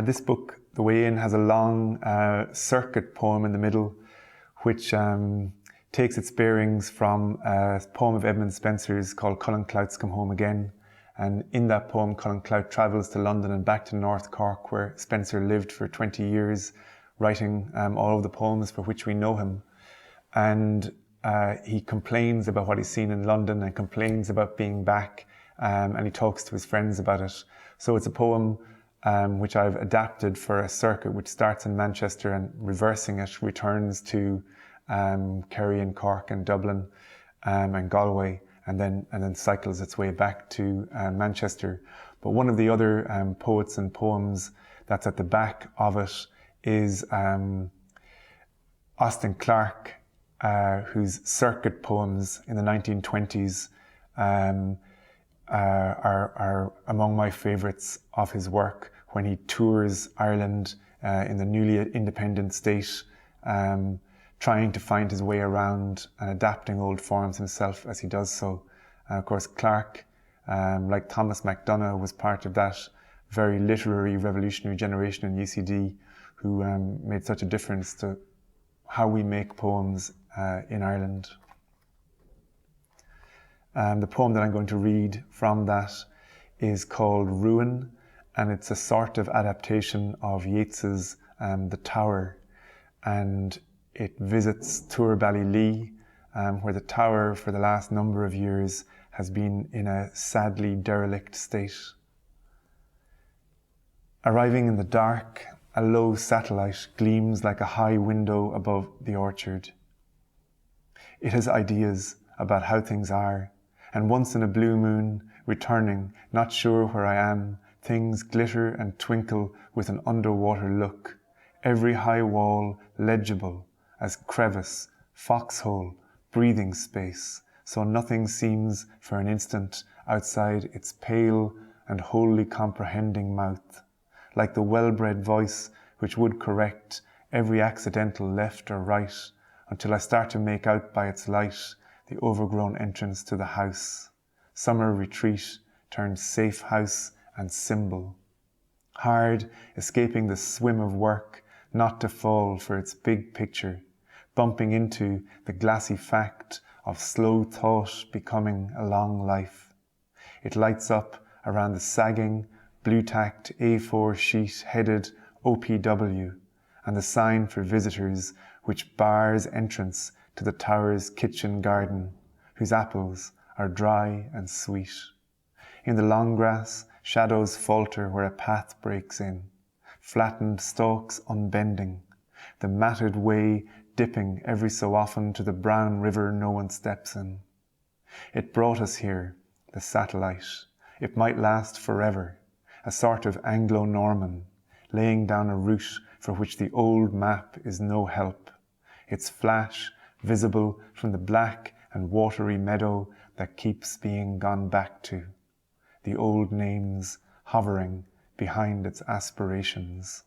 This book, The Way In, has a long circuit poem in the middle, which takes its bearings from a poem of Edmund Spenser's called Cullen Clout's Come Home Again. And in that poem, Cullen Clout travels to London and back to North Cork, where Spenser lived for 20 years, writing all of the poems for which we know him. And he complains about what he's seen in London and complains about being back, and he talks to his friends about it. So it's a poem which I've adapted for a circuit which starts in Manchester and, reversing it, returns to Kerry and Cork and Dublin and Galway, and then cycles its way back to Manchester. But one of the other poets and poems that's at the back of it is Austin Clarke, whose circuit poems in the 1920s are among my favourites of his work, when he tours Ireland in the newly independent state, trying to find his way around and adapting old forms himself as he does so. And of course, Clarke, like Thomas MacDonagh, was part of that very literary revolutionary generation in UCD who made such a difference to how we make poems in Ireland. The poem that I'm going to read from that is called Ruin, and it's a sort of adaptation of Yeats's The Tower, and it visits Tourballylee, where the tower for the last number of years has been in a sadly derelict state. Arriving in the dark, a low satellite gleams like a high window above the orchard. It has ideas about how things are, and once in a blue moon, returning, not sure where I am, things glitter and twinkle with an underwater look, every high wall legible as crevice, foxhole, breathing space, so nothing seems for an instant outside its pale and wholly comprehending mouth, like the well-bred voice which would correct every accidental left or right, until I start to make out by its light the overgrown entrance to the house, summer retreat turned safe house and symbol. Hard, escaping the swim of work, not to fall for its big picture, bumping into the glassy fact of slow thought becoming a long life. It lights up around the sagging, blue-tacked A4 sheet headed OPW, and the sign for visitors which bars entrance to the tower's kitchen garden, whose apples are dry and sweet. In the long grass, shadows falter where a path breaks in, flattened stalks unbending, the matted way dipping every so often to the brown river no one steps in. It brought us here, the satellite. It might last forever, a sort of Anglo-Norman, laying down a route for which the old map is no help, its flash visible from the black and watery meadow that keeps being gone back to, the old names hovering behind its aspirations.